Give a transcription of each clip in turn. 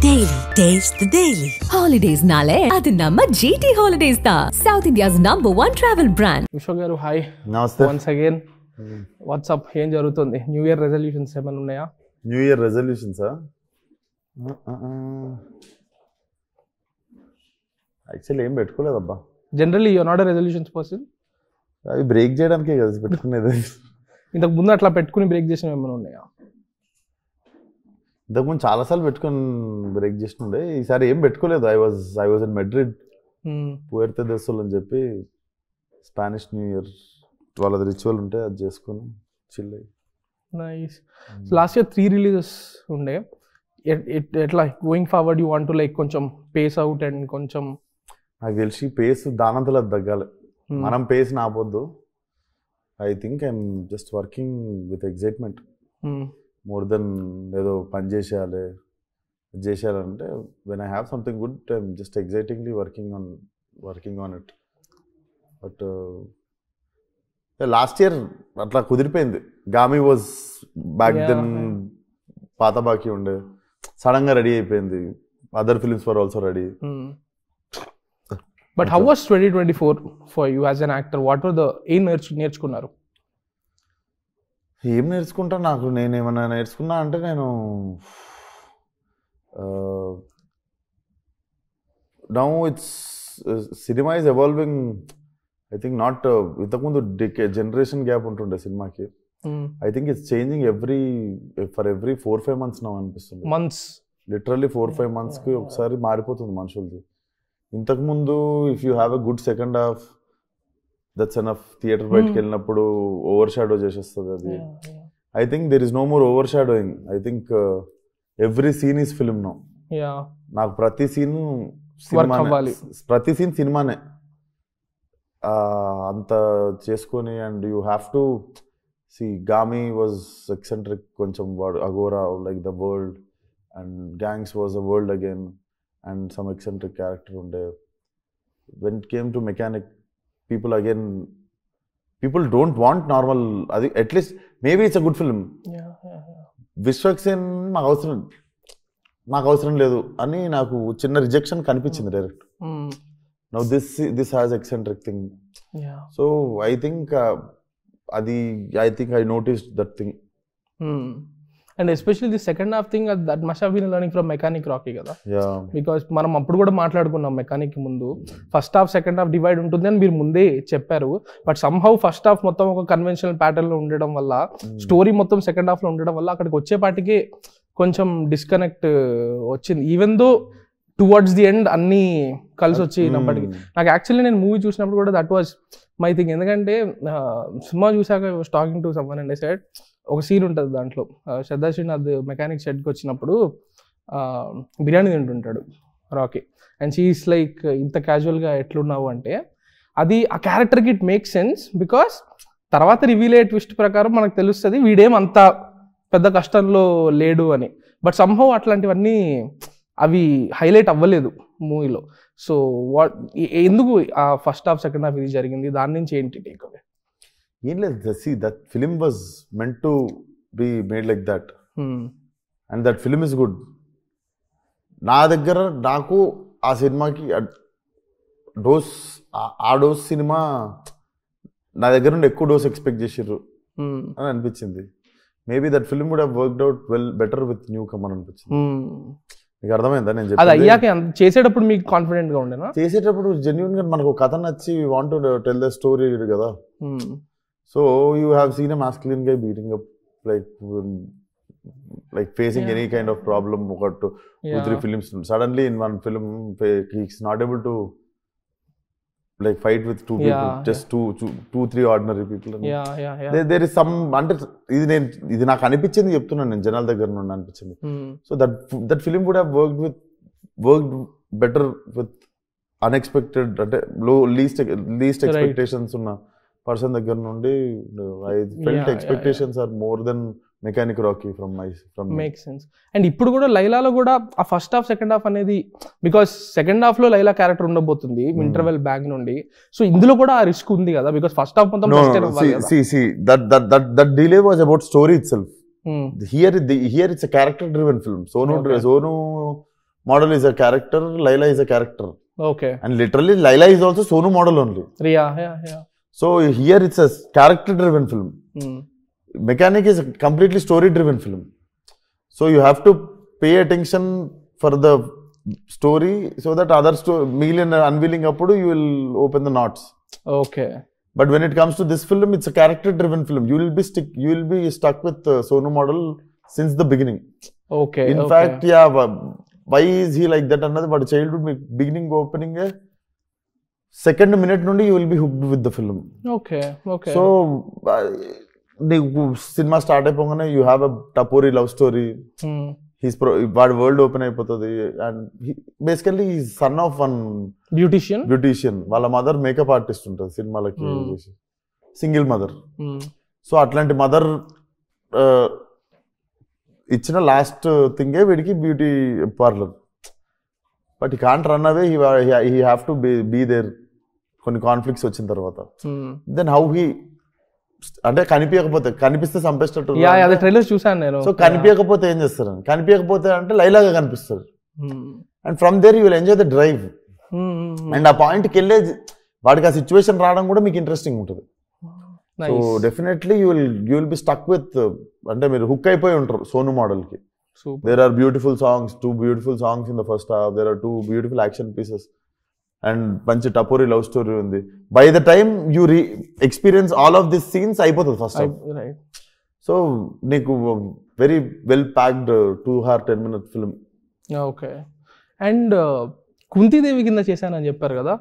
Daily. Taste the Daily. Holidays nale adu namma GT Holidays da, South India's #1 travel brand. విశ్వ గారు hi. నమస్తే. Once again WhatsApp ఏం జరుగుతుంది? New year resolutions ఏమైనా ఉన్నాయా? New year రెజల్యూషన్సా? యాక్చువల్లీ ఏం పెట్టుకోలేదబ్బా. Generally you are not a resolutions person. అవి బ్రేక్ చేయడానికే కదా పెట్టుకునేది. ఇంతకు ముందు అట్లా పెట్టుకుని బ్రేక్ చేసినవి ఏమైనా ఉన్నాయా? ఇంతకుముందు చాలాసార్లు పెట్టుకొని బ్రేక్ చేస్తుండే. ఈసారి ఏం పెట్టుకోలేదు. ఐ వాజ్ ఇన్ మెడ్రిడ్, పుయర్తే దేశోల్ అని చెప్పి స్పానిష్ న్యూ ఇయర్ వాళ్ళది రిచువల్ ఉంటే అది చేసుకొని చిల్ అయ్యి. నైస్. లాస్ట్ ఇయర్ 3 రిలీజెస్ ఉండే. ఎట్లా going forward you want to like కొంచెం పేస్ అవుట్ అండ్ కొంచెం నాకు తెలిసి పేస్ దానంతలో అది తగ్గాలి. మనం పేస్ ఆపొద్దు. I think I'm just working with excitement more than ఏదో పని చేసేయాలంటే when I have something good I'm just excitingly working on it. But last year అట్లా కుదిరిపోయింది. గామి వాజ్ బ్యాక్ దెన్ పాత బాకీ ఉండే, సడన్గా రెడీ అయిపోయింది. Other films were also ready. But how was 2024 for you as an actor? What were the ఏం నేర్చుకున్నారు? ఏం నేర్చుకుంటా, నేను ఏమన్నా నేర్చుకున్నా అంటే నేను now it's cinema is evolving. I think not ఇంతకుముందు జనరేషన్ గ్యాప్ ఉంటుండే సినిమాకి. I think it's changing for every 4-5 months now అనిపిస్తుంది. లిటరల్లీ 4-5 monthsకి ఒకసారి మారిపోతుంది మనుషులది. ఇంతకుముందు if you have a good second half that's enough. Theatre బయటకు వెళ్ళినప్పుడు ఓవర్ షాడో చేసేస్తుంది అది. I think there is no more over shadowing. I think every scene is film no. నాకు ప్రతి సీన్ సినిమానే అంత చేసుకొని. And you have to see Gaami was eccentric కొంచెం. వాడు Aghora like the world and gangs was a world again and some eccentric character ఉండే. When it came to mechanic people don't want normal. అది at least maybe it's a good film. Vishwaksen నాకు అవసరం లేదు అని నాకు చిన్న రిజెక్షన్ కనిపించింది direct. Now this has eccentric thing. So I think I noticed that thing. And especially the second half thing that must have been learning from Mechanic Rocky కదా. Because మనం అప్పుడు కూడా మాట్లాడుకున్నాం మెకానిక్ ముందు first half second half divide ఉంటుంది అని మీరు ముందే చెప్పారు. బట్ సమ్హౌ ఫస్ట్ హాఫ్ మొత్తం ఒక కన్వెన్షనల్ ప్యాటర్న్ లో ఉండడం వల్ల, స్టోరీ మొత్తం సెకండ్ హాఫ్ లో ఉండడం వల్ల అక్కడికి వచ్చేపాటికి కొంచెం డిస్కనెక్ట్ వచ్చింది. Even though towards the end అన్ని కలిసి వచ్చినప్పటికీ నాకు యాక్చువల్లీ నేను మూవీ చూసినప్పుడు కూడా దట్ వాజ్ మై థింగ్. ఎందుకంటే సినిమా చూసాక I was talking to someone and I said, ఒక సీన్ ఉంటుంది దాంట్లో, శ్రద్ధా శ్రీనాథ్ మెకానిక్ షెడ్కి వచ్చినప్పుడు బిర్యానీ తింటుంటాడు రాకీ. అండ్ షీఈస్ లైక్, ఇంత క్యాజువల్గా ఎట్లున్నావు అంటే, అది ఆ క్యారెక్టర్కి ఇట్ మేక్ సెన్స్. బికాస్ తర్వాత రివీల్ అయ్యే ట్విస్ట్ ప్రకారం మనకు తెలుస్తుంది వీడేం అంత పెద్ద కష్టంలో లేడు అని. బట్ సమ్హౌ అట్లాంటివన్నీ అవి హైలైట్ అవ్వలేదు మూవీలో. సో ఎందుకు ఆ ఫస్ట్ హాఫ్ సెకండ్ హాఫ్ ఇది జరిగింది? దాని నుంచి ఏంటి టేక్ అవే? ఏం లేదు, that film was meant to be made like that and that film is good. నాకు ఆ సినిమాకి డోస్ సినిమా నా దగ్గర నుండి ఎక్కువ డోస్ ఎక్స్పెక్ట్ చేసిర్రు అని అనిపించింది. Maybe that film would have worked out better with newcomer అనిపించింది. మీకు అర్థమైందా నేను చెప్పేది? అది అయ్యాక చేసేటప్పుడు మీకు కాన్ఫిడెంట్ గా ఉండేనా? చేసేటప్పుడు జెన్యూన్ గా మనకు కథ నచ్చి want to tell the story కదా. So you have seen a masculine guy beating up like facing any kind of problem. 2-3 films. Suddenly in one film he's not able to like fight with 2 people, just 2-3 ordinary people. There is some అంటే ఇది నాకు అనిపించింది చెప్తున్నాను నేను, జనాల దగ్గర నుండి అనిపించింది. So that film would have worked better with unexpected అంటే least expectations ఉన్న పర్సన్ దగ్గర నుండి. I felt expectations are more than Mechanic Rocky from make sense. And ఇప్పుడు కూడా లైలాలో కూడా ఆ ఫస్ట్ హాఫ్ సెకండ్ హాఫ్ అనేది, బికాస్ సెకండ్ హాఫ్ లో లైలా క్యారెక్టర్ ఉండబోతుంది ఇంటర్వెల్ బ్యాక్ నుండి. సో ఇందులో కూడా ఆ రిస్క్ ఉంది కదా, బికాస్ ఫస్ట్ హాఫ్ మొత్తం that delay was about story itself. Here it's a character driven film. Sonu model is a character, Laila is a character. Okay. And literally Laila is also Sonu model only. Yeah. So here it's a character driven film. Mechanic is a completely story driven film. So you have to pay attention for the story so that other million unveiling appudu you will open the knots. Okay. But when it comes to this film, it's a character driven film. You will be stuck with Sonu model since the beginning. Okay. In fact, yeah, why is he like that another, but childhood beginning opening second minute nundi you will be hooked with the film. Okay. So cinema start aypogane you have a Tapori love story. వాడి world open అయిపోతుంది. And basically son of one beautician. వాళ్ళ mother makeup artist ఉంటుంది సినిమాలకి, single mother. So అట్లాంటి mother ఇచ్చిన last థింగే వీడికి beauty parlour. But he can't run away, he have to be there. కొన్ని కాన్ఫ్లిక్ట్స్ వచ్చిన తర్వాత దెన్ హౌ హీ, అంటే కనిపిస్తే చంపేటట్టు ట్రైలర్ చూసాను నేను. సో కనిపించకపోతే ఏం చేస్తారు, కనిపించకపోతే అంటే లైలాగా కనిపిస్తారు. And from there you will enjoy the drive. And ఆ పాయింట్కి వెళ్ళే వాడికి ఆ సిచ్యువేషన్ రావడం కూడా మీకు ఇంట్రెస్టింగ్ ఉంటుంది. So definitely you will be stuck with, అంటే మీరు హుక్ అయిపోయి ఉంటారు సోను మోడల్ కి. There are beautiful songs, 2 beautiful songs in the first half. There are 2 beautiful action pieces and మంచి టపోరీ లవ్ స్టోరీ ఉంది. By the time you experience all of this scenes అయిపోతుంది first half. So నీకు very well packed 2 hour 10 minute film. Okay. And Kuntidevi కింద చేశానని చెప్పారు కదా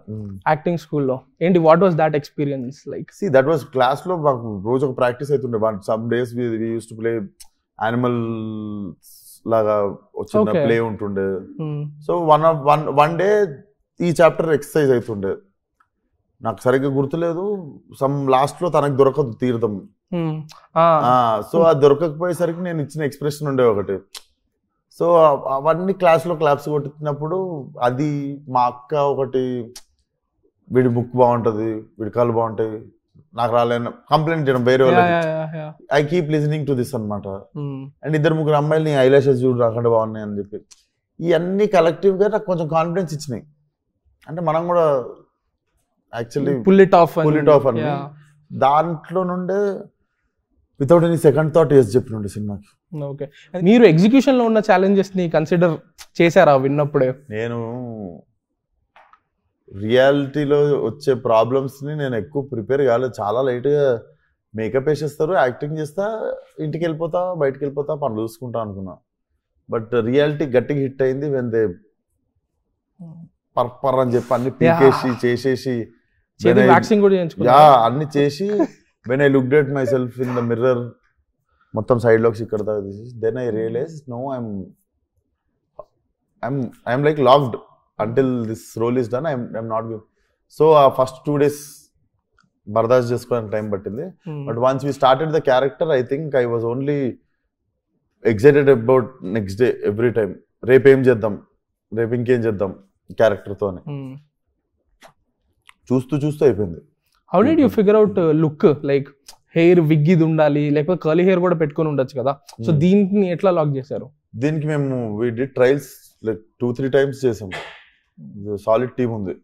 acting స్కూల్లో, ఏంటి what was that experience like? See that was class లో మాకు రోజు ఒక ప్రాక్టీస్ అవుతుండే. Some days we use to play animal లాగా వచ్చిన ప్లే ఉంటుండే. సో వన్ డే ఈ చాప్టర్ ఎక్సర్సైజ్ అవుతుండే. నాకు సరిగ్గా గుర్తులేదు. సమ్ లాస్ట్ లో తనకు దొరకదు తీర్థం. సో అది దొరకకపోయేసరికి నేను ఇచ్చిన ఎక్స్ప్రెషన్ ఉండే ఒకటి. సో అవన్నీ క్లాస్లో క్లాప్స్ కొట్టినప్పుడు అది మా అక్క ఒకటి, వీడి బుక్ బాగుంటుంది, వీడి కళ్ళు బాగుంటాయి, నాకు రాలేను కంప్లైంట్ చేయడం వేరే వాళ్ళకి. I keep listening to this అనమాట. అండ్ 2-3 అమ్మాయిలు నీ ఐలాషెస్ చూడు రాకుండా బాగున్నాయి అని చెప్పి, ఇవన్నీ కలెక్టివ్ గా నాకు కొంచెం కాన్ఫిడెన్స్ ఇచ్చినాయి. అంటే మనం కూడా యాక్చువల్లీ పుల్ ఇట్ ఆఫ్ అని దాంట్లో నుండే without any second thought yes చెప్పినండి సినిమాకి. ఓకే. మీరు ఎగ్జిక్యూషన్ లో ఉన్న ఛాలెంజెస్ ని కన్సిడర్ చేశారా విన్నప్పుడే? నేను రియాలిటీలో వచ్చే ప్రాబ్లమ్స్ ని నేను ఎక్కువ ప్రిపేర్ కాలేదు. చాలా లైట్ గా మేకప్ వేసేస్తారు, యాక్టింగ్ చేస్తా, ఇంటికి వెళ్ళిపోతా, బయటకు వెళ్ళిపోతా, పనులు చూసుకుంటా అనుకున్నా. బట్ రియాలిటీ గట్టిగా హిట్ అయింది. వెన్ దే పర్పర్ అని చెప్పి అన్ని పీకేసి చేసేసి అన్ని చేసి when I looked at myself in the mirror, మొత్తం సైడ్ లోకి ఇక్కడ దాకా తీసేసి, then I realise no I'm like locked until this role is done. I'm not give. So ఆ ఫస్ట్ 2 days బర్దాష్ చేసుకోవడానికి టైం పట్టింది. But once we started the character, I think I was only excited about next day every time. రేపు ఏం చేద్దాం, రేపు ఇంకేం చేద్దాం క్యారెక్టర్తో అని చూస్తూ అయిపోయింది. How did you figure out look? Like hair wig ఇది ఉండాలి, లేకపోతే కర్లీ హెయిర్ కూడా పెట్టుకొని ఉండొచ్చు కదా. సో దీన్ని ఎట్లా లాక్ చేశారు? దీనికి మేము we did trials like 2-3 times చేసాం. సాలిడ్ టీమ్ ఉంది.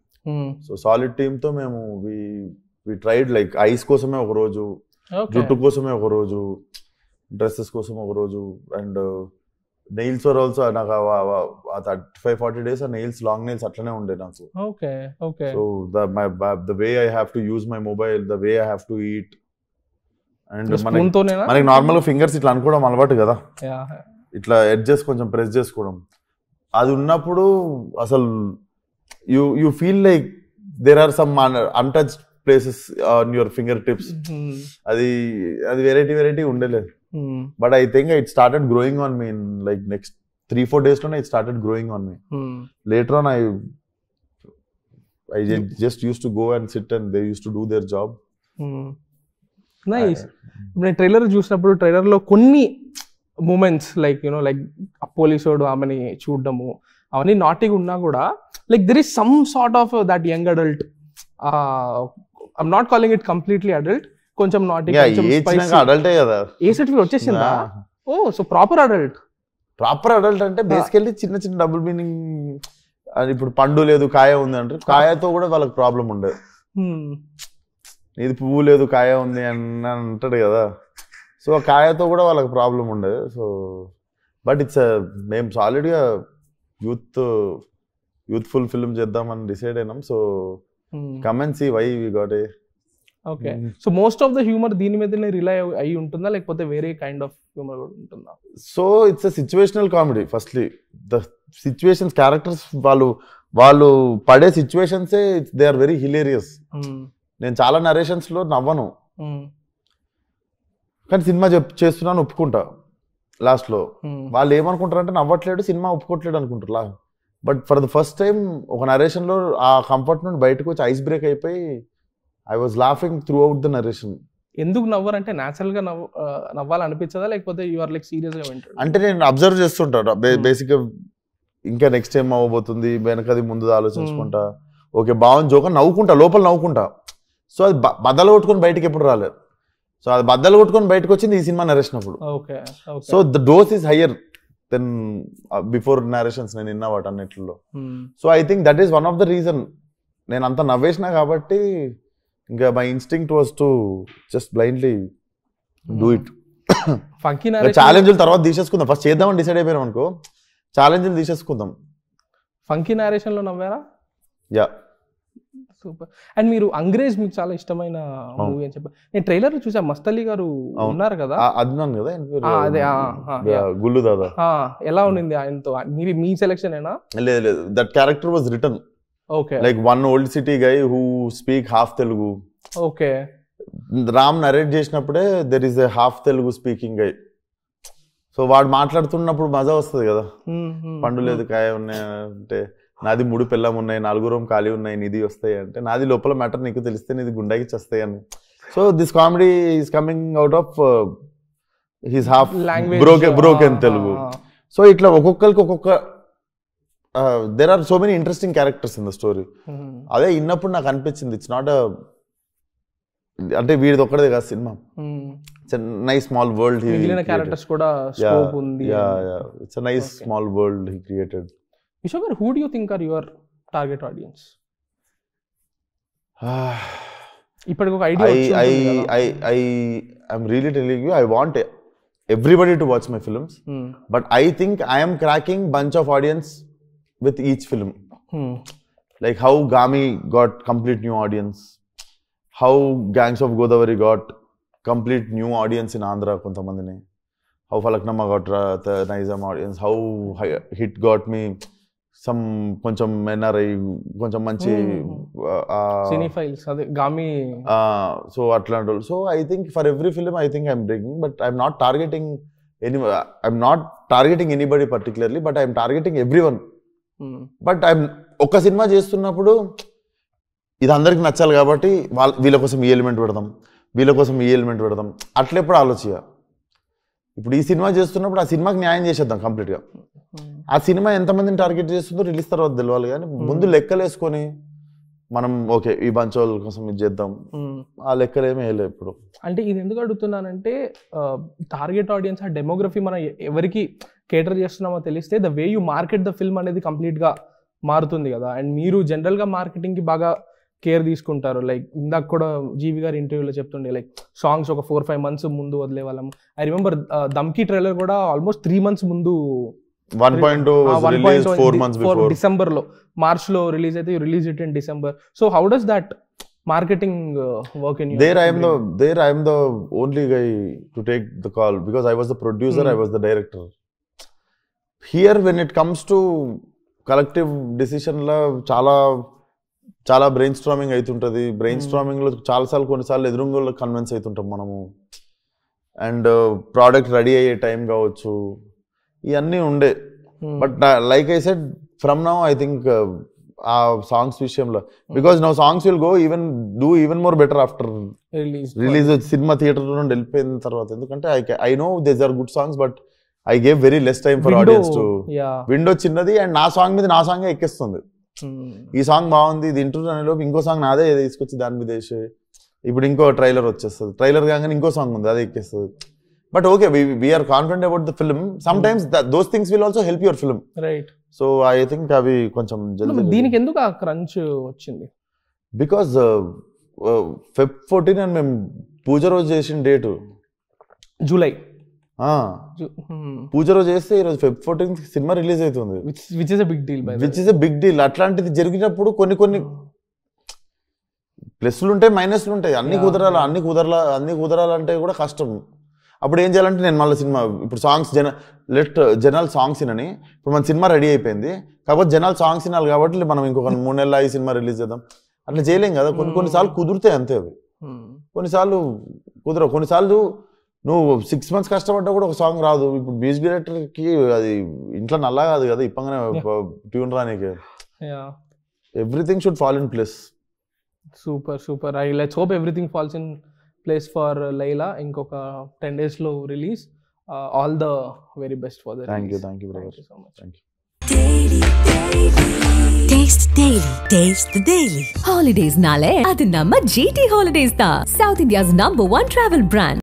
సో సాలిడ్ టీమ్ తో మేము వి ట్రైడ్ లైక్ ఐస్ కోసమే ఒక రోజు, జుట్టు కోసమే ఒక రోజు, డ్రెస్సెస్ కోసం ఒక రోజు, అండ్ నెయిల్స్ ఆర్ ఆల్సో. నాకు 35-40 days ఆ నెయిల్స్, లాంగ్ నెయిల్స్ అట్లనే ఉండే నాకు. So the way I have to use my mobile, the way I have to eat. And మనకి నార్మల్ గా ఫింగర్స్ ఇట్లా అనుకోవడం అలవాటు కదా, ఇట్లా ఎడ్జెస్ కొంచెం ప్రెస్ చేసుకోవడం. అది ఉన్నప్పుడు అసలు you feel like there are some untouched places on your fingertips. అది వెరైటీ ఉండలేదు. But I think it started growing on me in like next 3-4 days లోనే it started growing on me. Later on I just use to go and sit and they use to do their job. Nice. నేను trailer చూసినప్పుడు trailer లో కొన్ని moments like you know like పోలీసోడు ఆమెని చూడడము అవన్నీ నాటిగా ఉన్నా కూడా like there is some sort of that young adult, I'm not calling it completely adult, కొంచెం నాటిగా అడల్టే కదా. ఏ సర్టిఫికేట్ వచ్చేసిందా? Oh so proper adult. Proper adult అంటే బేసికల్లీ చిన్న చిన్న డబుల్ మీనింగ్. ఇప్పుడు పండు లేదు కాయ ఉంది అంటే కాయతో కూడా వాళ్ళకి ప్రాబ్లం ఉండదు. ఇది పువ్వు లేదు కాయ ఉంది అని అంటాడు కదా, సో ఆ కాయతో కూడా వాళ్ళకి ప్రాబ్లం ఉండదు. సో బట్ ఇట్స్ మేము సాలిడ్గా యూత్ఫుల్ ఫిల్మ్ చేద్దామని డిసైడ్ అయినాం. So come and see why we got a. Okay, so most of the humour దీని మీదనే రిలై అయి ఉంటుందా లేకపోతే వేరే కైండ్ ఆఫ్ హ్యూమర్ కూడా ఉంటుందా? So it's a situational comedy. Firstly the situations, characters వాళ్ళు పడే సిచ్యువేషన్సే దే ఆర్ వెరీ హిలేరియస్. నేను చాలా నరేషన్స్లో నవ్వను, కానీ సినిమా చేస్తున్నాను ఒప్పుకుంటా. లాస్ట్లో వాళ్ళు ఏమనుకుంటారు అంటే నవ్వట్లేడు, సినిమా ఒప్పుకోవట్లేడు అనుకుంటారు. But for the first time ఒక నరేషన్లో ఆ కంఫర్ట్ నుండి బయటకు వచ్చి ఐస్ బ్రేక్ అయిపోయి I was laughing through out the narration. ఎందుకు నవ్వరంటే న్యాచురల్ గా నవ్వాలనిపించదా లేకపోతే యు ఆర్ లైక్ సీరియస్ గా వింటారు? అంటే నేను అబ్జర్వ్ చేస్తుంటా బేసిక్ గా, ఇంకా నెక్స్ట్ టైం అవ్వబోతుంది వెనకది ముందు ఆలోచించుకుంటా. ఓకే బాగుంది జోక నవ్వుకుంటా, లోపల నవ్వుకుంటా. సో అది బద్దలు కొట్టుకొని బయటకి ఎప్పుడు రాలేదు. సో అది బద్దలు కొట్టుకొని బయటకు వచ్చింది ఈ సినిమా నరేషన్ అప్పుడు. So the dose is higher than before narrations నేను విన్నా వాటి అన్నిట్లో. So I think that is one of the reason. నేను అంత నవ్వేసినా కాబట్టి ఇంకా my instinct was to just blindly do it. ఛాలెంజ్లు తర్వాత తీసేసుకుందాం, ఫస్ట్ చేద్దామని డిసైడ్ అయిపోయాం అనుకో, ఛాలెంజ్లు తీసేసుకుందాం. ఫంకీ నరేషన్ లో నవ్వారా? Yeah, super. అండ్ మీరు అంగ్రేజ్ మీకు చాలా ఇష్టమైన మూవీ అని చెప్పారు. నేను ట్రైలర్ చూసా, మస్త్ అలీ గారు ఉన్నారు కదా, అద్నాన్ కదా అదే గుల్లు దాదా. ఎలా ఉండింది ఆయనతో? మీ సెలెక్షన్ ఏనా? లేదు లేదు, that character was written. Okay. Like one old city guy who speak half Telugu. Okay. Ram narrate చేసినప్పుడే there is a half Telugu speaking guy. So వాడు మాట్లాడుతున్నప్పుడు మజా వస్తుంది కదా. పండు లేదు కాయ ఉన్నాయి అంటే నాది 3 పిల్లం ఉన్నాయి, 4 రూమ్ ఖాళీ ఉన్నాయి, నిధి వస్తాయి అంటే నాది లోపల మ్యాటర్ నీకు తెలిస్తే నీది గుండాకి వస్తాయి అని. So this comedy is coming out of his half broken Telugu. So ఇట్లా ఒక్కొక్కరికి ఒక్కొక్క there are so many interesting characters in the story. అదే ఇన్నప్పుడు నాకు అనిపించింది ఇట్స్ నాట్ అంటే వీడిది ఒక్కడే కాదు cinema, it's a nice small world. మిగిలిన క్యారెక్టర్స్ కూడా స్కోప్ ఉంది. It's a nice small world he created. విశ్వ గారు, who do you think are your target audience? ఇప్పటికి ఒక idea I'm really telling you, I want everybody to watch my films, but I think I am cracking bunch of audience with each film. Like how Gami got complete new audience, how Gangs of Godavari got complete new audience in Andhra kontamandini, how Falaknama got the Nizam audience, how Hit got me some koncham NRI koncham manchi cinephiles ade Gami. So atlantal. So I think for every film I think I'm bringing, but I'm not targeting anybody particularly, but I'm targeting everyone. But ఒక్క cinema చేస్తున్నప్పుడు ఇది అందరికి నచ్చాలి కాబట్టి వీళ్ళ కోసం ఈ element పెడదాం, వీళ్ళ కోసం ఈ ఎలిమెంట్ పెడదాం, అట్లెప్పుడు ఆలోచించ. ఇప్పుడు ఈ సినిమా చేస్తున్నప్పుడు ఆ సినిమాకి న్యాయం చేసేద్దాం కంప్లీట్గా. ఆ సినిమా ఎంతమందిని టార్గెట్ చేస్తుందో రిలీజ్ తర్వాత తెలియాలి, కానీ ముందు లెక్కలు వేసుకొని మనం ఓకే ఈ బంచోళ్ళ కోసం ఇది చేద్దాం, ఆ లెక్కలు ఏమీ వేయలేదు ఇప్పుడు. అంటే ఇది ఎందుకు అడుగుతున్నానంటే టార్గెట్ ఆడియన్స్, ఆ డెమోగ్రఫీ మనం ఎవరికి కేటర్ చేస్తున్నామో తెలిస్తే the way you market the film అనేది కంప్లీట్గా మారుతుంది కదా. అండ్ మీరు జనరల్గా మార్కెటింగ్కి బాగా కేర్ తీసుకుంటారు. లైక్ ఇందాక కూడా జీవి గారి ఇంటర్వ్యూలో చెప్తుండే, లైక్ సాంగ్స్ ఒక 4-5 months ముందు వదిలే వాళ్ళము. ఐ రిమెంబర్ దమ్కి ట్రైలర్ కూడా ఆల్మోస్ట్ 3 months ముందు, 1.2 డిసెంబర్ లో, మార్చ్ లో రిలీజ్ అయితే release it in December. So how does that marketing work in your there I am the only guy to take the call because I was the producer, I was the director. Here when it comes to collective decision la చాలా brainstorming అవుతుంటది. Brainstorming లో కొన్నిసార్లు ఎదురుంగోళ్ళకి convince అవుతుంటాం మనము. And product ready అయ్యే time కావచ్చు, ఇవన్నీ ఉండే. But like I said from now I think ఆ సాంగ్స్ విషయంలో, because now songs will go even more better after release. Cinema theatre నుండి వెళ్ళిపోయిన తర్వాత, ఎందుకంటే I know these are good songs but I gave very less time for audience to. Window చిన్నది and నా song మీద నా సాంగే ఎక్కేస్తుంది. ఈ సాంగ్ బాగుంది ఇది ఇంటర్వ్యూ ఇంకో సాంగ్ నాదే తీసుకొచ్చి దాని మీద వేసి ఇప్పుడు ఇంకో ట్రైలర్ వచ్చేస్తుంది, ట్రైలర్ కాగానే ఇంకో సాంగ్ ఉంది అదే ఎక్కేస్తుంది. But okay, we are confident about the film. Sometimes those things will also help your film. Right. So I think అవి కొంచెం జల్దీ. దీనికి ఎందుకు ఆ క్రంచ్ వచ్చింది? బికాజ్ Feb 14 అని మేము పూజ రోజు చేసిన డేట్ జూలై. పూజ రోజు చేస్తే ఈరోజు Feb 14 సినిమా రిలీజ్ అవుతుంది. Which is a big deal. అట్లాంటిది జరిగినప్పుడు కొన్ని ప్లస్లు ఉంటాయి, మైనస్లు ఉంటాయి. అన్ని కుదరాలంటే కూడా కష్టం. అప్పుడు ఏం చేయాలంటే నేను మళ్ళీ సినిమా ఇప్పుడు సాంగ్స్ జనాలు సాంగ్స్ వినని ఇప్పుడు మన సినిమా రెడీ అయిపోయింది కాకపోతే జనాలు సాంగ్స్ వినాలి కాబట్టి మనం ఇంకొక 3 నెలలు ఈ సినిమా రిలీజ్ చేద్దాం అట్లా చేయలేం కదా. కొన్నిసార్లు కుదురుతాయి అంతే అవి, కొన్నిసార్లు కుదరవు. కొన్నిసార్లు నువ్వు 6 months కష్టపడ్డా కూడా ఒక సాంగ్ రాదు. ఇప్పుడు మ్యూజిక్ డైరెక్టర్కి అది ఇంట్లో నల్లా కాదు కదా ఇప్పగానే ట్యూన్ రానికి. Everything should fall in place. Super. Let's hope everything falls in place for Laila. ఇంకొక 10 days లో release. All the very best for the thank you brother. So much. Thank you. Taste the Daily. Holidays nale adu namma GT Holidays da, South India's #1 travel brand.